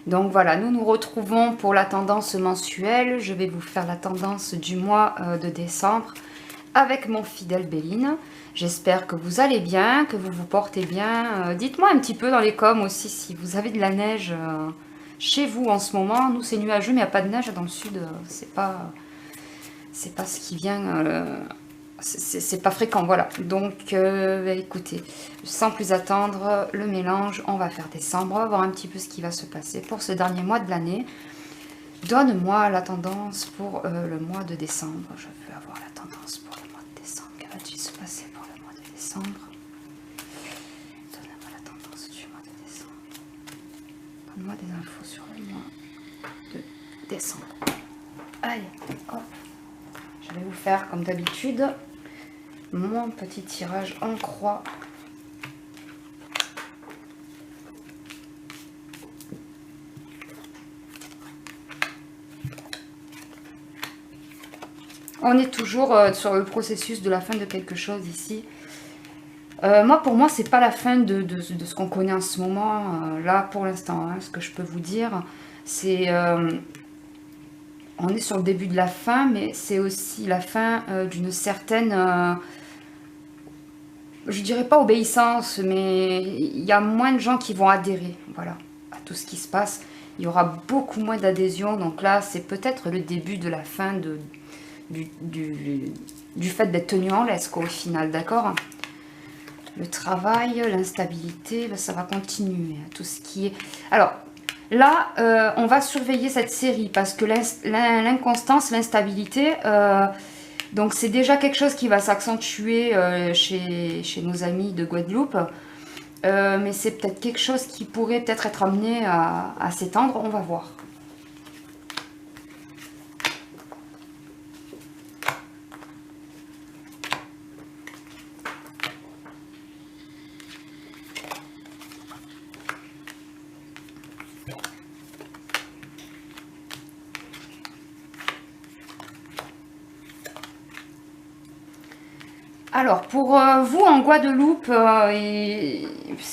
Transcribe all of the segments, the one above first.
Donc voilà, nous nous retrouvons pour la tendance mensuelle. Je vais vous faire la tendance du mois de décembre avec mon fidèle Béline. J'espère que vous allez bien, que vous vous portez bien. Dites-moi un petit peu dans les coms aussi si vous avez de la neige chez vous en ce moment. Nous c'est nuageux mais il n'y a pas de neige dans le sud. C'est pas ce qui vient... c'est pas fréquent, voilà. Donc, écoutez, sans plus attendre, le mélange, on va faire décembre, on va voir un petit peu ce qui va se passer pour ce dernier mois de l'année. Donne-moi la tendance pour le mois de décembre. Je veux avoir la tendance pour le mois de décembre. Que va-t-il se passer pour le mois de décembre? Donne-moi la tendance du mois de décembre. Donne-moi des infos sur le mois de décembre. Allez, hop. Je vais vous faire, comme d'habitude, mon petit tirage en croix. On est toujours sur le processus de la fin de quelque chose ici. Pour moi, c'est pas la fin de ce qu'on connaît en ce moment, là, pour l'instant. Hein, ce que je peux vous dire, c'est... on est sur le début de la fin, mais c'est aussi la fin d'une certaine... je dirais pas obéissance, mais il y a moins de gens qui vont adhérer, voilà, à tout ce qui se passe. Il y aura beaucoup moins d'adhésion, donc là, c'est peut-être le début de la fin du fait d'être tenu en laisse, quoi, au final, d'accord? Le travail, l'instabilité, ben, ça va continuer, tout ce qui est... Alors, là, on va surveiller cette série, parce que l'inconstance, l'instabilité... donc c'est déjà quelque chose qui va s'accentuer chez nos amis de Guadeloupe. Mais c'est peut-être quelque chose qui pourrait peut-être être amené à s'étendre. On va voir. Alors, pour vous en Guadeloupe, parce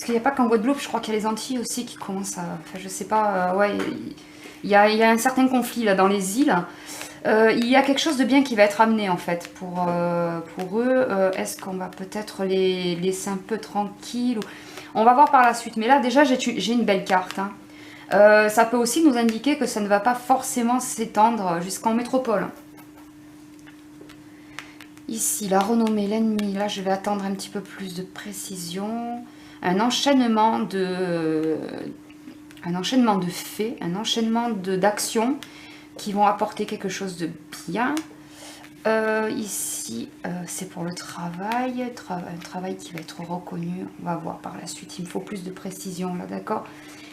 qu'il n'y a pas qu'en Guadeloupe, je crois qu'il y a les Antilles aussi qui commencent à... Enfin, je sais pas, ouais, il y a un certain conflit là dans les îles. Il y a quelque chose de bien qui va être amené en fait pour eux. Est-ce qu'on va peut-être les laisser un peu tranquilles On va voir par la suite. Mais là, déjà, j'ai une belle carte. Hein. Ça peut aussi nous indiquer que ça ne va pas forcément s'étendre jusqu'en métropole. Ici, la renommée, l'ennemi, là je vais attendre un petit peu plus de précision. Un enchaînement de faits, un enchaînement d'actions qui vont apporter quelque chose de bien. Ici, c'est pour le travail, un travail qui va être reconnu. On va voir par la suite, il me faut plus de précision là, d'accord?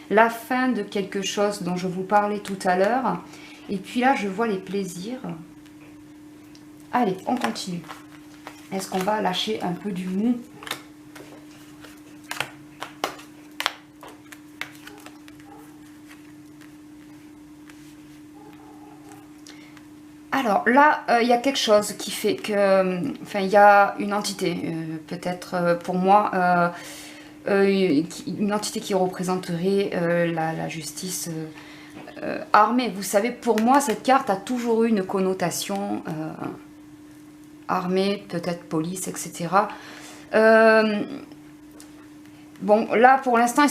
La fin de quelque chose dont je vous parlais tout à l'heure. Et puis là, je vois les plaisirs. Allez, on continue. Est-ce qu'on va lâcher un peu du mou? Alors là, il y a quelque chose qui fait que... Enfin, il y a une entité, peut-être pour moi, une entité qui représenterait la justice armée. Vous savez, pour moi, cette carte a toujours eu une connotation... armée, peut-être police, etc. Bon, là, pour l'instant,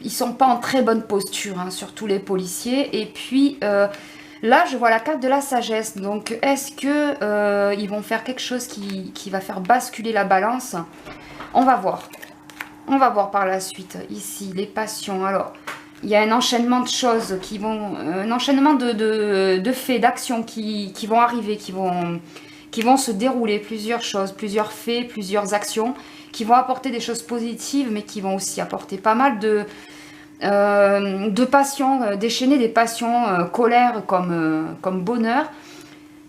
ils sont pas en très bonne posture, hein, surtout les policiers. Et puis, là, je vois la carte de la sagesse. Donc, est-ce que ils vont faire quelque chose qui va faire basculer la balance? On va voir. On va voir par la suite. Ici, les passions. Alors, il y a un enchaînement de choses qui vont... un enchaînement de faits, d'actions qui vont arriver, qui vont se dérouler, plusieurs choses, plusieurs faits, plusieurs actions, qui vont apporter des choses positives, mais qui vont aussi apporter pas mal de passions, déchaîner des passions, colère comme bonheur.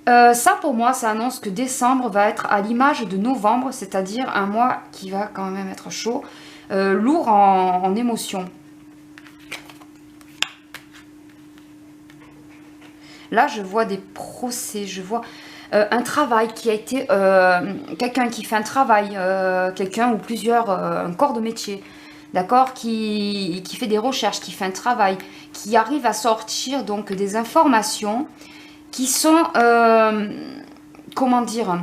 Ça, pour moi, ça annonce que décembre va être à l'image de novembre, c'est-à-dire un mois qui va quand même être chaud, lourd en émotions. Là, je vois des procès, je vois... un travail qui a été... quelqu'un qui fait un travail, quelqu'un ou plusieurs, un corps de métier, d'accord, qui fait des recherches, qui fait un travail, qui arrive à sortir donc des informations qui sont, comment dire,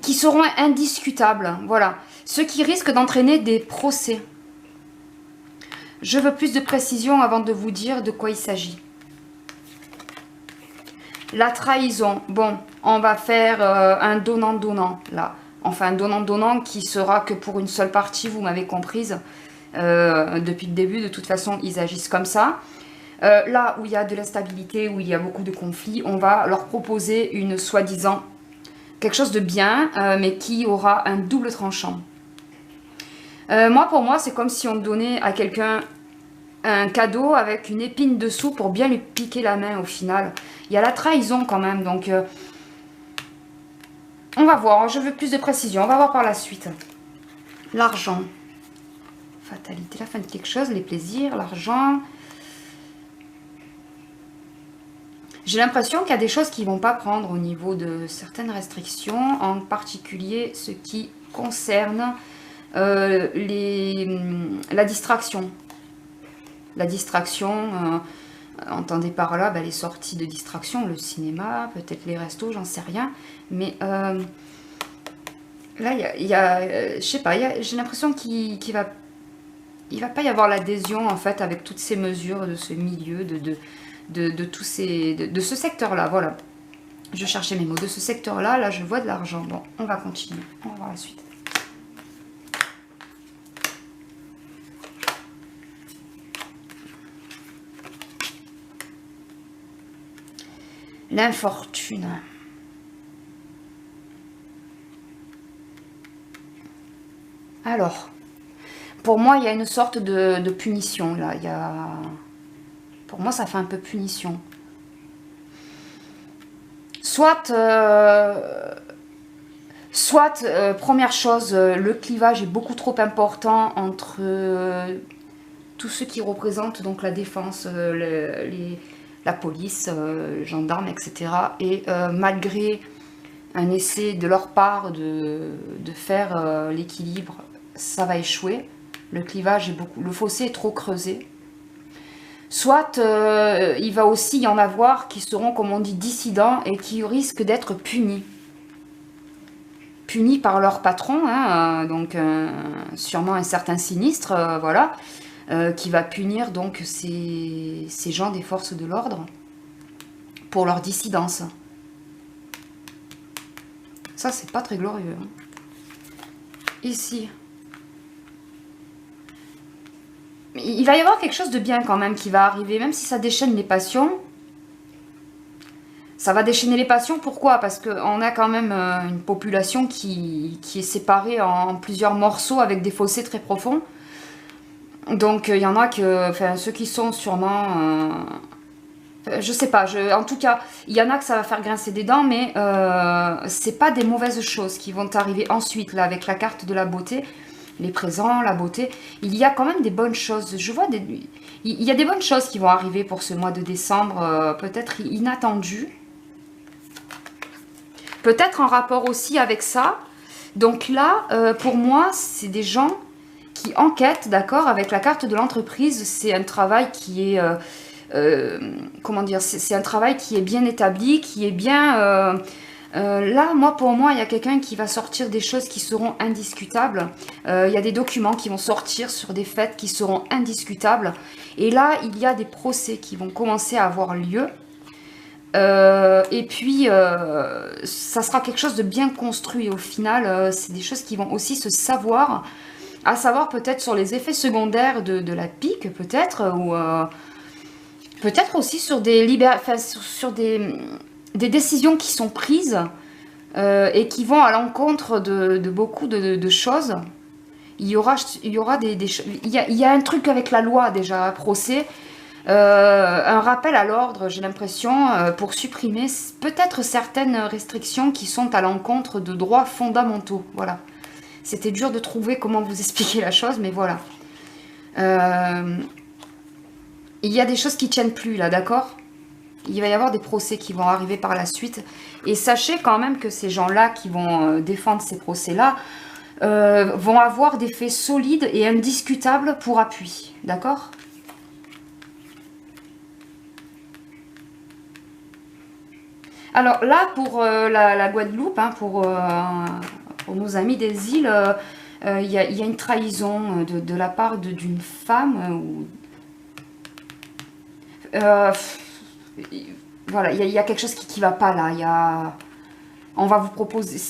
qui seront indiscutables, voilà. Ce qui risque d'entraîner des procès. Je veux plus de précision avant de vous dire de quoi il s'agit. La trahison, bon, on va faire un donnant-donnant, là. Enfin, un donnant-donnant qui sera que pour une seule partie, vous m'avez comprise. Depuis le début, de toute façon, ils agissent comme ça. Là où il y a de l'instabilité, où il y a beaucoup de conflits, on va leur proposer une soi-disant quelque chose de bien, mais qui aura un double tranchant. Pour moi, c'est comme si on donnait à quelqu'un un cadeau avec une épine dessous pour bien lui piquer la main au final. Il y a la trahison quand même, donc on va voir, je veux plus de précision, on va voir par la suite. L'argent. Fatalité, la fin de quelque chose, les plaisirs, l'argent. J'ai l'impression qu'il y a des choses qui ne vont pas prendre au niveau de certaines restrictions, en particulier ce qui concerne la distraction. La distraction, entendez par là les sorties de distraction, le cinéma, peut-être les restos, j'en sais rien. Mais là, je sais pas, j'ai l'impression qu'il va pas y avoir l'adhésion en fait avec toutes ces mesures de ce milieu, de ce secteur-là, voilà. Je cherchais mes mots, de ce secteur-là, là je vois de l'argent. Bon, on va continuer, on va voir la suite. L'infortune. Alors, pour moi, il y a une sorte de punition, là. Pour moi, ça fait un peu punition. Soit, première chose, le clivage est beaucoup trop important entre tous ceux qui représentent donc la défense, la police, gendarmes, etc. Et malgré un essai de leur part de faire l'équilibre, ça va échouer. Le clivage est le fossé est trop creusé. Soit il va aussi y en avoir qui seront, comme on dit, dissidents et qui risquent d'être punis. Punis par leur patron, hein, donc sûrement un certain sinistre, voilà, qui va punir donc ces gens des forces de l'ordre pour leur dissidence. Ça, c'est pas très glorieux. Hein. Ici. Il va y avoir quelque chose de bien quand même qui va arriver, même si ça déchaîne les passions. Ça va déchaîner les passions, pourquoi? Parce qu'on a quand même une population qui est séparée en plusieurs morceaux avec des fossés très profonds. Donc il y en a que, enfin ceux qui sont sûrement... je sais pas, en tout cas, il y en a que ça va faire grincer des dents, mais c'est pas des mauvaises choses qui vont arriver ensuite, là, avec la carte de la beauté. Les présents, la beauté, il y a quand même des bonnes choses. Je vois il y a des bonnes choses qui vont arriver pour ce mois de décembre, peut-être inattendues. Peut-être en rapport aussi avec ça. Donc là, pour moi, c'est des gens qui enquêtent, d'accord, avec la carte de l'entreprise. C'est un travail qui est, comment dire, c'est un travail qui est bien établi, qui est bien... là, pour moi, il y a quelqu'un qui va sortir des choses qui seront indiscutables. Il y a des documents qui vont sortir sur des faits qui seront indiscutables. Et là, il y a des procès qui vont commencer à avoir lieu. Et puis, ça sera quelque chose de bien construit au final. C'est des choses qui vont aussi se savoir, à savoir peut-être sur les effets secondaires de la pique, peut-être, ou peut-être aussi sur sur des décisions qui sont prises et qui vont à l'encontre de beaucoup de choses. Il y a un truc avec la loi déjà, un procès, un rappel à l'ordre, j'ai l'impression, pour supprimer peut-être certaines restrictions qui sont à l'encontre de droits fondamentaux. Voilà. C'était dur de trouver comment vous expliquer la chose, mais voilà. Il y a des choses qui tiennent plus là, d'accord ? Il va y avoir des procès qui vont arriver par la suite. Et sachez quand même que ces gens-là qui vont défendre ces procès-là vont avoir des faits solides et indiscutables pour appui. D'accord? Alors là, pour la Guadeloupe, hein, pour nos amis des îles, il y a une trahison de la part d'une femme. Euh, voilà, il y a quelque chose qui va pas là. On va vous proposer...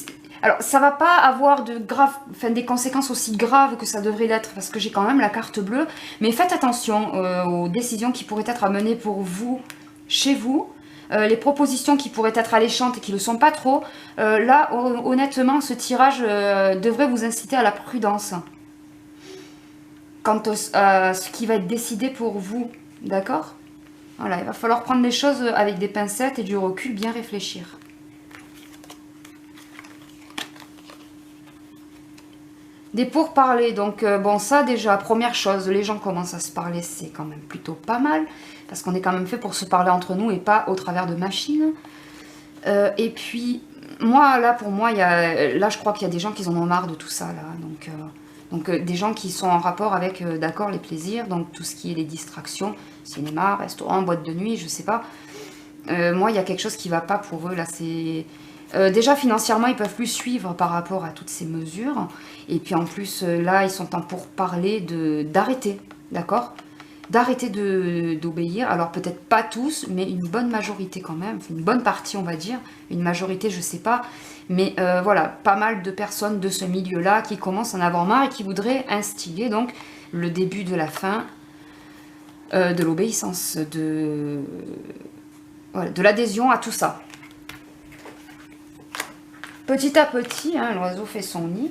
Alors, ça va pas avoir des conséquences aussi graves que ça devrait l'être, parce que j'ai quand même la carte bleue. Mais faites attention aux décisions qui pourraient être amenées pour vous, chez vous. Les propositions qui pourraient être alléchantes et qui ne le sont pas trop. Là, honnêtement, ce tirage devrait vous inciter à la prudence. Quant à ce qui va être décidé pour vous, d'accord? Voilà, il va falloir prendre les choses avec des pincettes et du recul, bien réfléchir. Des pourparlers, donc bon, ça déjà, première chose, les gens commencent à se parler, c'est quand même plutôt pas mal, parce qu'on est quand même fait pour se parler entre nous et pas au travers de machines. Et puis, moi, là, pour moi, là, je crois qu'il y a des gens qui en ont marre de tout ça, là, donc des gens qui sont en rapport avec, d'accord, les plaisirs, donc tout ce qui est les distractions, cinéma, restaurant, boîte de nuit, je sais pas. Moi, il y a quelque chose qui va pas pour eux, là, c'est... déjà financièrement ils peuvent plus suivre par rapport à toutes ces mesures et puis en plus là ils sont en pourparlers d'arrêter, d'accord, d'arrêter d'obéir. Alors peut-être pas tous mais une bonne majorité quand même, une bonne partie on va dire, une majorité je sais pas, mais voilà, pas mal de personnes de ce milieu là qui commencent à en avoir marre et qui voudraient instiller donc le début de la fin de l'obéissance, voilà, de l'adhésion à tout ça. Petit à petit, hein, l'oiseau fait son nid.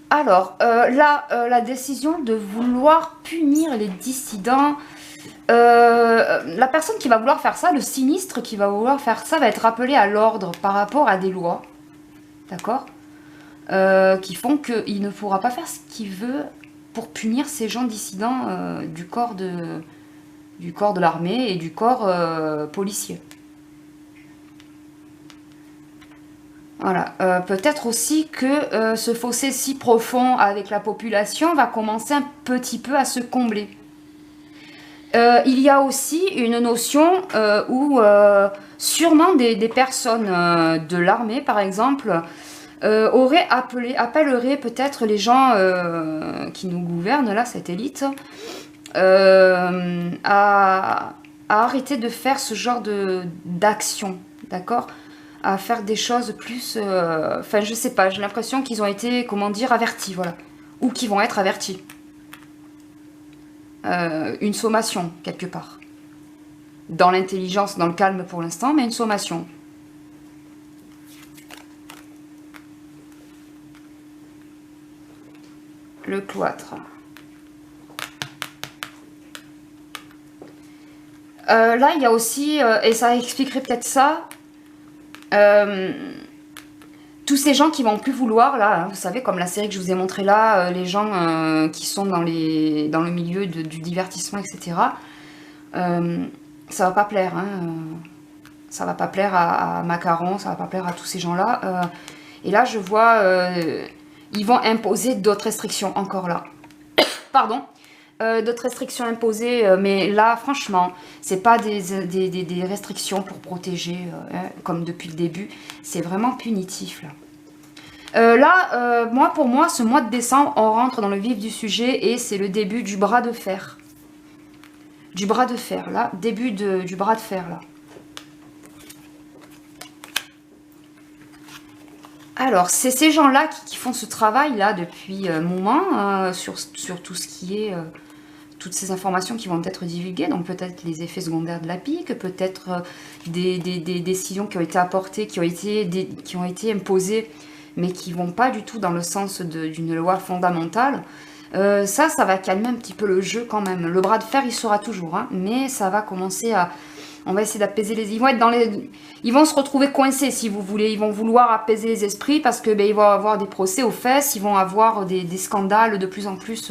Alors, là, la décision de vouloir punir les dissidents, la personne qui va vouloir faire ça, le sinistre qui va vouloir faire ça, va être rappelé à l'ordre par rapport à des lois, d'accord, qui font qu'il ne pourra pas faire ce qu'il veut pour punir ces gens dissidents du corps de l'armée et du corps policier. Voilà. Peut-être aussi que ce fossé si profond avec la population va commencer un petit peu à se combler. Il y a aussi une notion où sûrement des personnes de l'armée, par exemple, appellerait peut-être les gens qui nous gouvernent, là, cette élite, à arrêter de faire ce genre d'action, d'accord, à faire des choses plus... Enfin, je sais pas, j'ai l'impression qu'ils ont été, comment dire, avertis, voilà. Ou qu'ils vont être avertis. Une sommation, quelque part. Dans l'intelligence, dans le calme pour l'instant, mais une sommation. Le cloître. Là, il y a aussi, et ça expliquerait peut-être ça, tous ces gens qui vont plus vouloir, là, hein, vous savez, comme la série que je vous ai montré là, les gens qui sont dans le milieu du divertissement, etc., ça va pas plaire, hein, ça va pas plaire à Macaron, ça va pas plaire à tous ces gens-là. Et là, je vois, ils vont imposer d'autres restrictions, encore là. Pardon. D'autres restrictions imposées, mais là, franchement, c'est pas des restrictions pour protéger, hein, comme depuis le début. C'est vraiment punitif, là. Là, pour moi, ce mois de décembre, on rentre dans le vif du sujet et c'est le début du bras de fer. Du bras de fer, là. Début du bras de fer, là. Alors, c'est ces gens-là qui font ce travail-là depuis un moment sur tout ce qui est... toutes ces informations qui vont être divulguées, donc peut-être les effets secondaires de la pique, peut-être des décisions qui ont été apportées, qui ont été imposées, mais qui ne vont pas du tout dans le sens d'une loi fondamentale. Ça va calmer un petit peu le jeu quand même. Le bras de fer, il sera toujours, hein, mais ça va commencer à... On va essayer d'apaiser les... Ils vont se retrouver coincés, si vous voulez. Ils vont vouloir apaiser les esprits parce que ils vont avoir des procès aux fesses, ils vont avoir des scandales de plus en plus...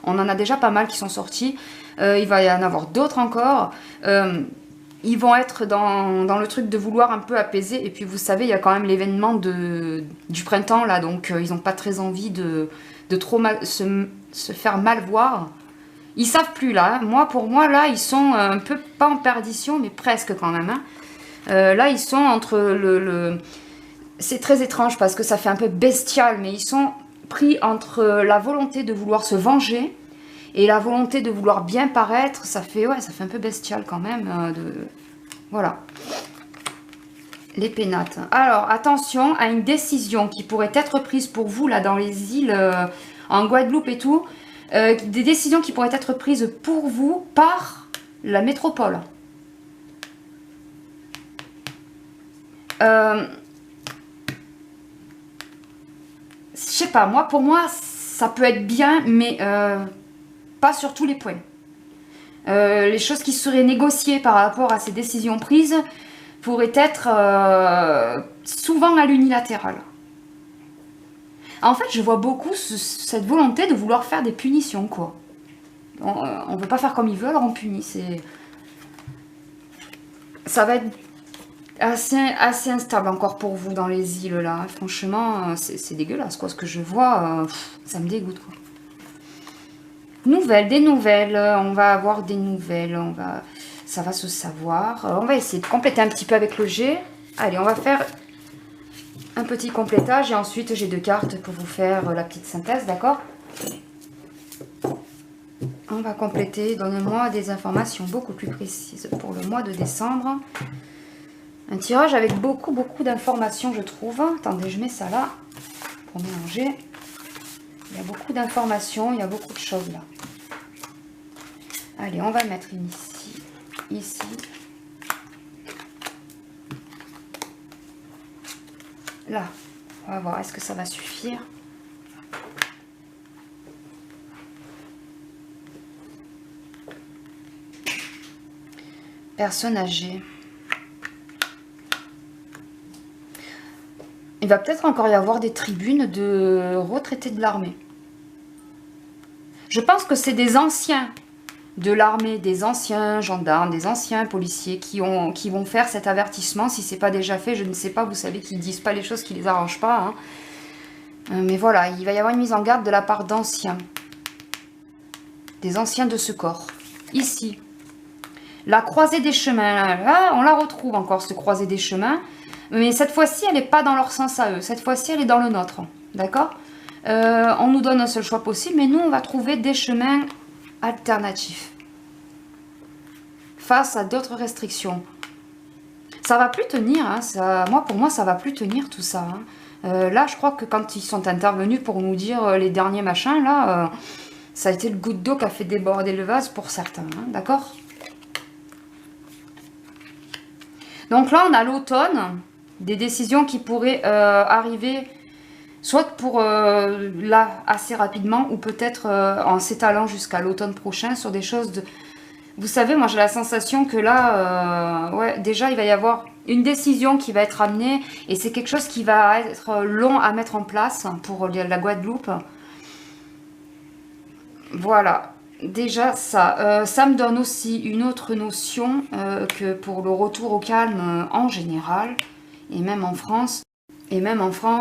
On en a déjà pas mal qui sont sortis. Il va y en avoir d'autres encore. ils vont être dans le truc de vouloir un peu apaiser. Et puis vous savez, il y a quand même l'événement du printemps là, donc ils n'ont pas très envie de trop se faire mal voir. Ils savent plus là. Pour moi, là, ils sont un peu, pas en perdition, mais presque quand même. Hein. Là, ils sont entre c'est très étrange parce que ça fait un peu bestial, mais ils sont pris entre la volonté de vouloir se venger et la volonté de vouloir bien paraître. Ça fait un peu bestial quand même. Voilà. Les pénates. Alors, attention à une décision qui pourrait être prise pour vous, là, dans les îles, en Guadeloupe et tout. Des décisions qui pourraient être prises pour vous par la métropole. Je sais pas, pour moi, ça peut être bien, mais pas sur tous les points. Les choses qui seraient négociées par rapport à ces décisions prises pourraient être souvent à l'unilatéral. En fait, je vois beaucoup cette volonté de vouloir faire des punitions, quoi. On veut pas faire comme ils veulent, alors on punit. Ça va être assez instable encore pour vous dans les îles, là. Franchement, c'est dégueulasse, quoi. Ce que je vois, ça me dégoûte, quoi. Des nouvelles. On va avoir des nouvelles. Ça va se savoir. On va essayer de compléter un petit peu avec le G. Allez, on va faire un petit complétage et ensuite j'ai 2 cartes pour vous faire la petite synthèse, d'accord? On va compléter. Donne-moi des informations beaucoup plus précises pour le mois de décembre. Un tirage avec beaucoup d'informations, je trouve. Attendez, je mets ça là pour mélanger. Il y a beaucoup d'informations, il y a beaucoup de choses là. Allez, on va mettre une ici. Là, on va voir, est-ce que ça va suffire? Personne âgée. Il va peut-être encore y avoir des tribunes de retraités de l'armée. Je pense que c'est des anciens de l'armée, des anciens gendarmes, des anciens policiers qui vont faire cet avertissement. Si c'est pas déjà fait, je ne sais pas. Vous savez qu'ils ne disent pas les choses qui les arrangent pas. Hein. Mais voilà, il va y avoir une mise en garde de la part d'anciens. Des anciens de ce corps. Ici. La croisée des chemins. Là, on la retrouve encore, cette croisée des chemins. Mais cette fois-ci, elle n'est pas dans leur sens à eux. Cette fois-ci, elle est dans le nôtre. D'accord? On nous donne un seul choix possible, mais nous, on va trouver des chemins alternatifs. Face à d'autres restrictions. Ça va plus tenir. Hein, pour moi, ça va plus tenir tout ça. Hein. Là, je crois que quand ils sont intervenus pour nous dire les derniers machins, là, ça a été le goutte d'eau qui a fait déborder le vase pour certains. Hein, d'accord? Donc là, on a l'automne. Des décisions qui pourraient arriver soit pour là assez rapidement ou peut-être en s'étalant jusqu'à l'automne prochain sur des choses de... Vous savez, moi j'ai la sensation que là, déjà il va y avoir une décision qui va être amenée et c'est quelque chose qui va être long à mettre en place pour la Guadeloupe. Voilà, déjà ça. Ça me donne aussi une autre notion que pour le retour au calme en général. Et même en France,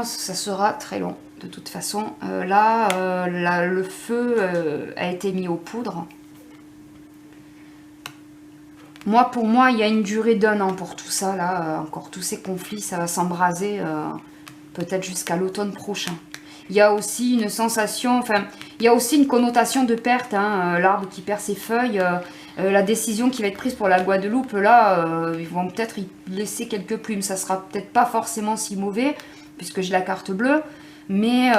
ça sera très long. De toute façon, le feu a été mis aux poudres. Pour moi, il y a une durée d'1 an pour tout ça. Là, encore tous ces conflits, ça va s'embraser peut-être jusqu'à l'automne prochain. Il y a aussi une sensation, il y a aussi une connotation de perte. Hein, l'arbre qui perd ses feuilles. La décision qui va être prise pour la Guadeloupe, là, ils vont peut-être y laisser quelques plumes. Ça sera peut-être pas forcément si mauvais, puisque j'ai la carte bleue, mais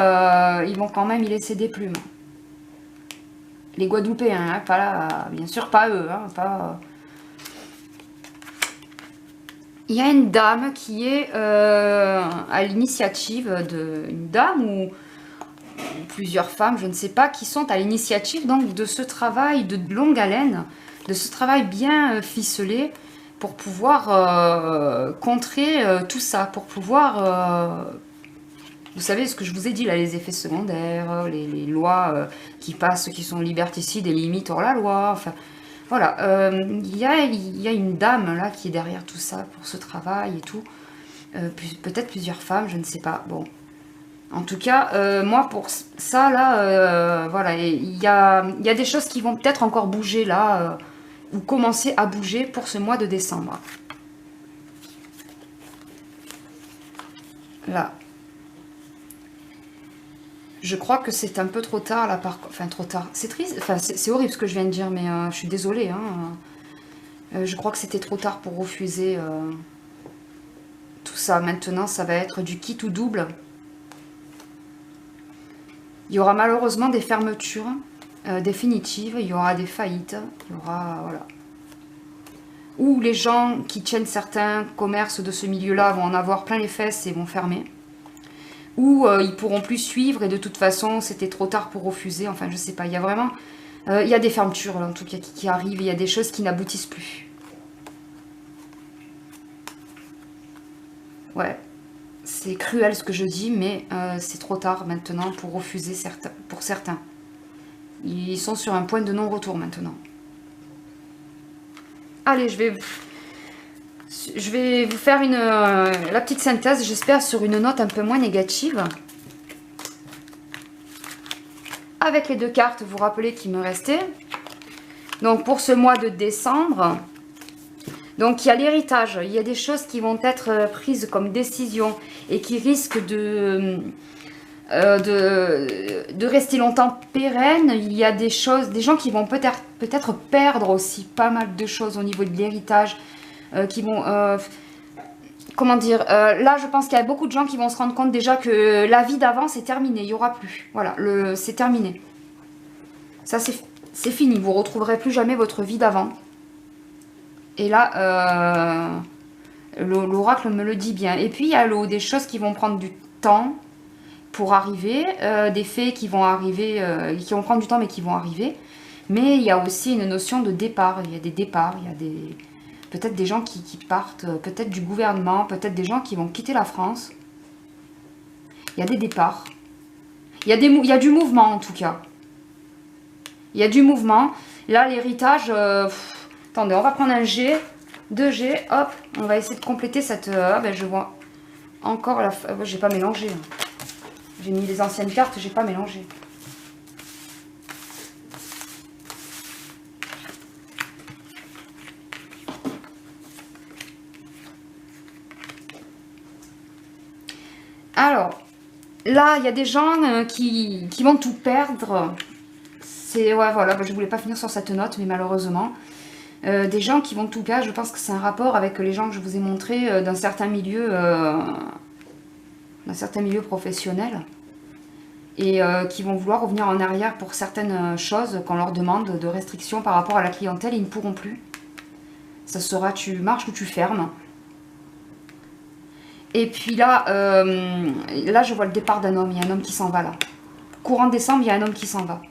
ils vont quand même y laisser des plumes. Les Guadeloupéens, hein, pas là, bien sûr pas eux. Hein, Il y a une dame qui est à l'initiative une dame ou plusieurs femmes, je ne sais pas, qui sont à l'initiative donc de ce travail de longue haleine, de ce travail bien ficelé pour pouvoir contrer tout ça, pour pouvoir... vous savez ce que je vous ai dit là, les effets secondaires, les lois qui passent, qui sont liberticides et limites hors la loi, enfin... Voilà, il y a une dame là qui est derrière tout ça pour ce travail et tout. Peut-être plusieurs femmes, je ne sais pas. Bon, en tout cas, moi pour ça là, voilà, il y a des choses qui vont peut-être encore bouger là, ou commencer à bouger pour ce mois de décembre. Là. Je crois que c'est un peu trop tard là, enfin trop tard. C'est triste, enfin c'est horrible ce que je viens de dire, mais je suis désolée. Hein. Je crois que c'était trop tard pour refuser tout ça. Maintenant, ça va être du kit ou double. Il y aura malheureusement des fermetures définitives, il y aura des faillites, il y aura, voilà. Ou les gens qui tiennent certains commerces de ce milieu-là vont en avoir plein les fesses et vont fermer. Ou ils pourront plus suivre et de toute façon c'était trop tard pour refuser. Enfin je sais pas, il y a vraiment... il y a des fermetures là, en tout cas qui arrivent, il y a des choses qui n'aboutissent plus. Ouais, c'est cruel ce que je dis, mais c'est trop tard maintenant pour refuser pour certains. Ils sont sur un point de non-retour maintenant. Allez, je vais vous faire la petite synthèse, j'espère, sur une note un peu moins négative. Avec les deux cartes, vous rappelez qu'il me restait. Donc, pour ce mois de décembre, donc il y a l'héritage. Il y a des choses qui vont être prises comme décision et qui risquent de rester longtemps pérennes. Il y a des choses, des gens qui vont peut-être perdre aussi pas mal de choses au niveau de l'héritage. Qui vont... comment dire, là je pense qu'il y a beaucoup de gens qui vont se rendre compte déjà que la vie d'avant c'est terminé, il n'y aura plus. Voilà, c'est terminé. Ça c'est fini, vous ne retrouverez plus jamais votre vie d'avant. Et là, l'oracle me le dit bien. Et puis il y a des choses qui vont prendre du temps pour arriver, des faits qui vont arriver, qui vont prendre du temps mais qui vont arriver. Mais il y a aussi une notion de départ, il y a des départs, il y a des... Peut-être des gens qui partent, peut-être du gouvernement, peut-être des gens qui vont quitter la France. Il y a des départs. Il y a du mouvement en tout cas. Il y a du mouvement. Là, l'héritage... attendez, on va prendre un G, 2 G, hop. On va essayer de compléter cette... ben, je vois encore la... j'ai pas mélangé. J'ai mis les anciennes cartes, j'ai pas mélangé. Alors, là, il y a des gens qui vont tout perdre. C'est, ouais, voilà, je voulais pas finir sur cette note, mais malheureusement. Des gens qui vont tout perdre, je pense que c'est un rapport avec les gens que je vous ai montrés d'un certain milieu professionnel. Et qui vont vouloir revenir en arrière pour certaines choses qu'on leur demande de restrictions par rapport à la clientèle, ils ne pourront plus. Ça sera tu marches ou tu fermes. Et puis là, là je vois le départ d'un homme, il y a un homme qui s'en va là. Courant décembre, il y a un homme qui s'en va.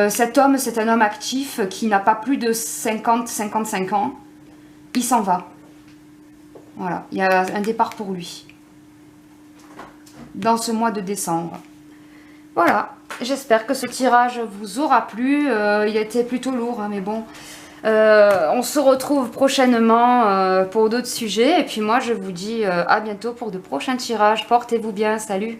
Cet homme, c'est un homme actif qui n'a pas plus de 50-55 ans. Il s'en va. Voilà, il y a un départ pour lui. Dans ce mois de décembre. Voilà, j'espère que ce tirage vous aura plu. Il a été plutôt lourd, hein, mais bon... on se retrouve prochainement pour d'autres sujets. Et puis moi, je vous dis à bientôt pour de prochains tirages. Portez-vous bien. Salut!